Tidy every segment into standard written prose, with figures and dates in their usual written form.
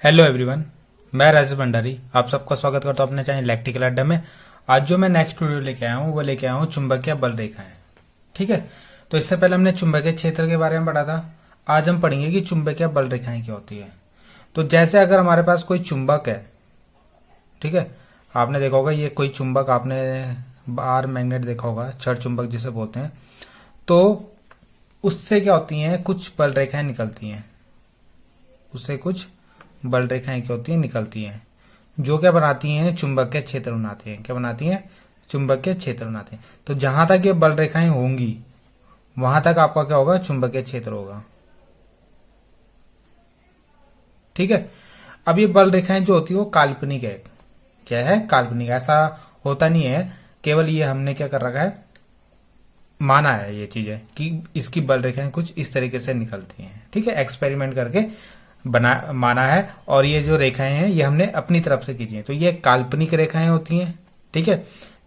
Hello everyone, मैं राजेश भंडारी आप सबका स्वागत करता हूं अपने चैनल इलेक्ट्रिकल अड्डा में। आज जो मैं नेक्स्ट वीडियो लेके आया हूं वो लेके आया हूं चुंबकीय बल रेखाएं। ठीक है, तो इससे पहले हमने चुंबकीय क्षेत्र के बारे में पढ़ा था। आज हम पढ़ेंगे कि चुंबकीय बल रेखाएं क्या होती है। तो जैसे अगर हमारे पास कोई चुंबक है, ठीक है, आपने देखा होगा ये कोई चुंबक, आपने बाहर मैग्नेट देखा होगा, छड़ चुंबक जिसे बोलते हैं। तो उससे क्या होती है, कुछ बल रेखाएं निकलती हैं, उससे कुछ बल रेखाएं क्या होती हैं, निकलती हैं, जो क्या बनाती हैं, चुंबकीय क्षेत्र बनाती हैं। क्या बनाती हैं? चुंबकीय क्षेत्र बनाती हैं। तो जहां तक ये बल रेखाएं होंगी वहां तक आपका क्या होगा, चुंबकीय क्षेत्र होगा। ठीक है, अब ये बल रेखाएं जो होती है वो काल्पनिक है। क्या है? काल्पनिक। ऐसा होता नहीं है, केवल ये हमने क्या कर रखा है, माना है ये चीजें कि इसकी बल रेखाएं कुछ इस तरीके से निकलती हैं। ठीक है, एक्सपेरिमेंट करके माना है, और ये जो रेखाएं हैं ये हमने अपनी तरफ से खींची हैं। तो ये काल्पनिक रेखाएं होती हैं। ठीक है,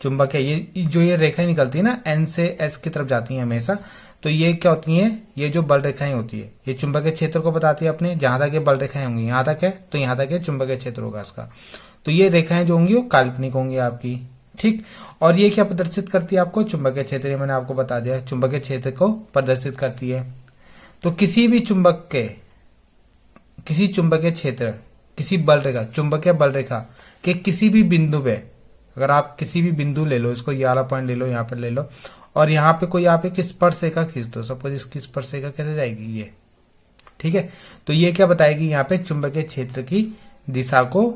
चुंबक है, ये जो ये रेखाएं निकलती है ना, एन से एस की तरफ जाती हैं हमेशा। तो ये क्या होती हैं, ये जो बल रेखाएं होती है ये चुंबकीय क्षेत्र को बताती है अपने। जहां तक ये बल रेखाएं होंगी यहां तक है, तो यहां तक ये चुंबकीय क्षेत्र होगा इसका। तो ये रेखाएं जो होंगी वो काल्पनिक होंगी आपकी। ठीक, और ये क्या प्रदर्शित करती है आपको, चुंबकीय क्षेत्र। ये मैंने आपको बता दिया, चुंबकीय क्षेत्र को प्रदर्शित करती है। तो किसी भी चुंबक के, किसी चुंबकीय क्षेत्र, किसी बल रेखा, चुंबकीय बल रेखा के किसी भी बिंदु पे, अगर आप किसी भी बिंदु ले लो, इसको ये वाला पॉइंट ले लो, यहाँ पर ले लो, और यहाँ पे कोई आप एक स्पर्श रेखा खींच दो, सपोज इसकी स्पर्श रेखा कैसे जाएगी ये। ठीक है, तो ये क्या बताएगी, यहाँ पे चुंबकीय क्षेत्र की दिशा को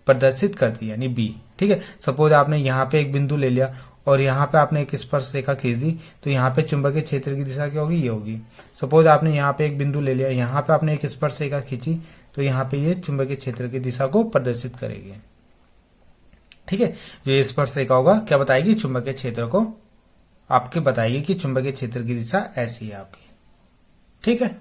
प्रदर्शित करती है, यानी बी। ठीक है, सपोज आपने यहाँ पे एक बिंदु ले लिया और यहाँ पे आपने एक स्पर्श रेखा खींच दी, तो यहाँ पे चुंबकीय क्षेत्र की दिशा क्या होगी, ये होगी। सपोज आपने यहाँ पे एक बिंदु ले लिया, यहाँ पे आपने एक स्पर्श रेखा खींची, तो यहाँ पे ये चुंबकीय क्षेत्र की दिशा को प्रदर्शित करेगी। ठीक है, जो ये स्पर्श रेखा होगा क्या बताएगी, चुंबकीय क्षेत्र को आपके बताएगी कि चुंबकीय क्षेत्र की दिशा ऐसी है आपकी। ठीक है,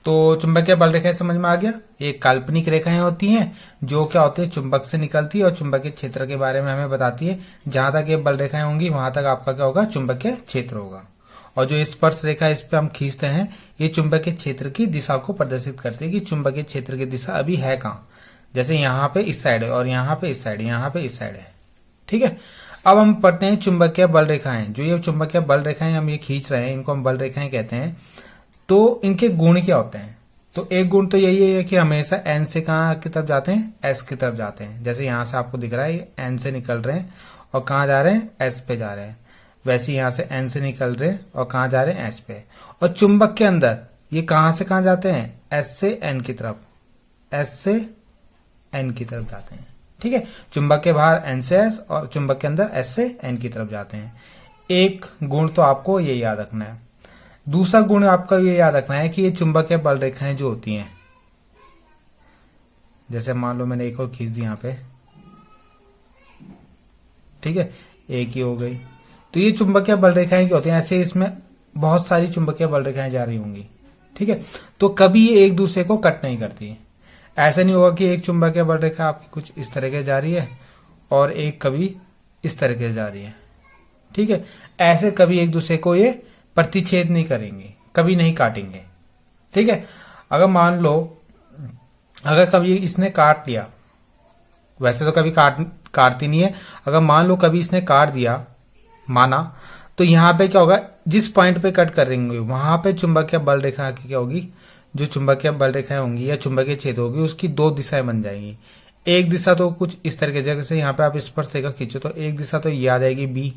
तो चुंबकीय बल रेखाएं समझ में आ गया। ये काल्पनिक रेखाएं होती हैं जो क्या होती है, चुंबक से निकलती है और चुंबकीय क्षेत्र के बारे में हमें बताती है। जहां तक ये बल रेखाएं होंगी वहां तक आपका क्या होगा, चुंबकीय क्षेत्र होगा। और जो स्पर्श रेखा इस पे हम खींचते हैं, ये चुंबकीय क्षेत्र की दिशा को प्रदर्शित करती है कि चुंबकीय क्षेत्र की दिशा अभी है कहाँ। जैसे यहाँ पे इस साइड है और यहाँ पे इस साइड, यहाँ पे इस साइड है। ठीक है, अब हम पढ़ते हैं चुंबकीय बल रेखाएं। जो ये चुंबकीय बल रेखाएं हम ये खींच रहे हैं, इनको हम बल रेखाएं कहते हैं। तो इनके गुण क्या होते हैं? तो एक गुण तो यही है कि हमेशा एन से कहाँ की तरफ जाते हैं, एस की तरफ जाते हैं। जैसे यहां से आपको दिख रहा है एन से निकल रहे हैं और कहाँ जा रहे हैं, एस पे जा रहे हैं। वैसे यहां से एन से निकल रहे हैं और कहाँ जा रहे हैं, एस पे। और चुंबक के अंदर ये कहां से कहां जाते हैं, एस से एन की तरफ, एस से एन की तरफ जाते हैं। ठीक है, चुंबक के बाहर एन से एस और चुंबक के अंदर एस से एन की तरफ जाते हैं। एक गुण तो आपको ये याद रखना है। दूसरा गुण आपका ये याद रखना है कि ये चुंबकीय बल रेखाएं जो होती हैं, जैसे मान लो मैंने एक और खींच दी यहां पे, ठीक है, एक ही हो गई। तो ये चुंबकीय बल रेखाएं क्या होती हैं, ऐसे इसमें बहुत सारी चुंबकीय बल रेखाएं जा रही होंगी। ठीक है, तो कभी ये एक दूसरे को कट नहीं करती। ऐसा नहीं होगा कि एक चुंबकीय बल रेखा आपकी कुछ इस तरह के जा रही है और एक कभी इस तरह के जा रही है। ठीक है, ऐसे कभी एक दूसरे को ये प्रतिच्छेद नहीं करेंगे, कभी नहीं काटेंगे। ठीक है, अगर मान लो अगर कभी इसने काट लिया, वैसे तो कभी काटती नहीं है, अगर मान लो कभी इसने काट दिया, माना, तो यहां पे क्या होगा, जिस पॉइंट पे कट करेंगे वहां पे चुंबकीय बल रेखा की क्या होगी, जो चुंबकीय बल रेखाएं होंगी या चुंबकीय क्षेत्र होगी उसकी दो दिशाएं बन जाएंगी। एक दिशा तो कुछ इस तरह के, जैसे यहाँ पे आप स्पर्श रेखा खींचो तो एक दिशा तो ये आ जाएगी बी,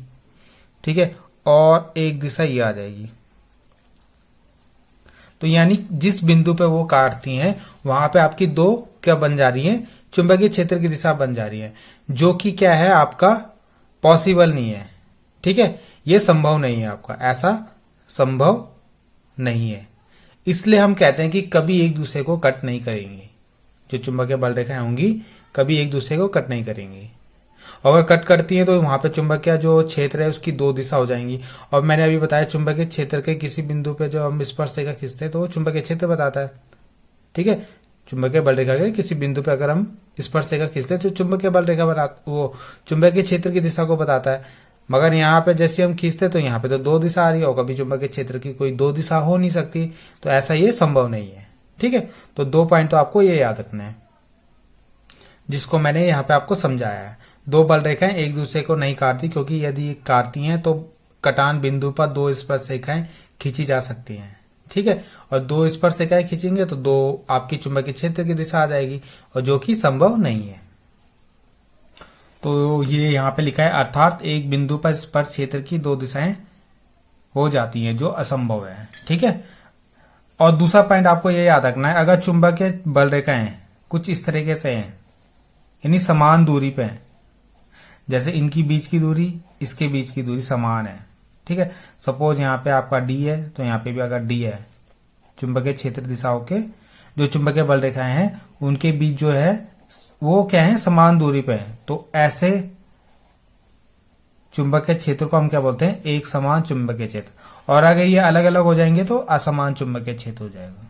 ठीक है, और एक दिशा ये आ जाएगी। तो यानी जिस बिंदु पे वो काटती हैं वहां पे आपकी दो क्या बन जा रही है, चुंबकीय क्षेत्र की दिशा बन जा रही है, जो कि क्या है आपका पॉसिबल नहीं है। ठीक है, ये संभव नहीं है आपका, ऐसा संभव नहीं है। इसलिए हम कहते हैं कि कभी एक दूसरे को कट नहीं करेंगे। जो चुंबकीय बल रेखाएं होंगी कभी एक दूसरे को कट नहीं करेंगी। अगर कट करती हैं तो वहां पे चुंबकीय जो क्षेत्र है उसकी दो दिशा हो जाएंगी। और मैंने अभी बताया चुंबकीय क्षेत्र के किसी बिंदु पे जो हम स्पर्श रेखा खींचते हैं तो वो चुंबकीय क्षेत्र बताता है। ठीक है, चुंबकीय बल रेखा के किसी बिंदु पे अगर हम स्पर्श रेखा खींचते हैं तो चुंबकीय बल रेखा वो चुंबकीय क्षेत्र की दिशा को बताता है। मगर यहाँ पे जैसे हम खींचते तो यहाँ पे तो दो दिशा आ रही है और कभी चुंबकीय क्षेत्र की कोई दो दिशा हो नहीं सकती, तो ऐसा ये संभव नहीं है। ठीक है, तो दो पॉइंट तो आपको ये याद रखना है। जिसको मैंने यहाँ पे आपको समझाया है। दो बल रेखाएं एक दूसरे को नहीं काटती, क्योंकि यदि काटती हैं तो कटान बिंदु पर दो स्पर्श रेखाएं खींची जा सकती हैं। ठीक है, और दो स्पर्श रेखाएं खींचेंगे तो दो आपकी चुंबकीय क्षेत्र की दिशा आ जाएगी, और जो कि संभव नहीं है। तो ये यहाँ पे लिखा है, अर्थात एक बिंदु पर स्पर्श क्षेत्र की दो दिशाएं हो जाती हैं, जो असंभव है। ठीक है, और दूसरा पॉइंट आपको ये याद रखना है, अगर चुंबकीय बल रेखाएं कुछ इस तरीके से हैं, यानी समान दूरी पे हैं, जैसे इनकी बीच की दूरी इसके बीच की दूरी समान है। ठीक है, सपोज यहाँ पे आपका डी है, तो यहाँ पे भी अगर डी है, चुंबकीय क्षेत्र दिशाओं के जो चुंबकीय बल रेखाएं हैं उनके बीच जो है वो क्या है, समान दूरी पे है। तो ऐसे चुंबकीय क्षेत्र को हम क्या बोलते हैं, एक समान चुंबकीय क्षेत्र। और अगर ये अलग अलग हो जाएंगे तो असमान चुंबकीय क्षेत्र हो जाएगा।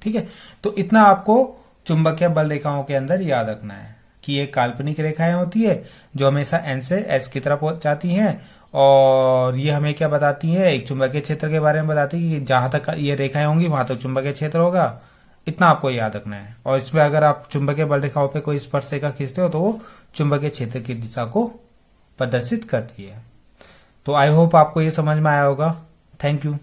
ठीक है, तो इतना आपको चुंबकीय बल रेखाओं के अंदर याद रखना है कि ये काल्पनिक रेखाएं होती है जो हमेशा एन से एस की तरफ जाती हैं, और ये हमें क्या बताती है, एक चुंबकीय क्षेत्र के बारे में बताती है कि जहां तक ये रेखाएं होंगी वहां तक चुंबकीय क्षेत्र होगा। इतना आपको याद रखना है। और इसमें अगर आप चुंबकीय बल रेखाओं पे कोई स्पर्श रेखा खींचते हो तो वो चुंबकीय क्षेत्र की दिशा को प्रदर्शित करती है। तो आई होप आपको ये समझ में आया होगा। Thank you.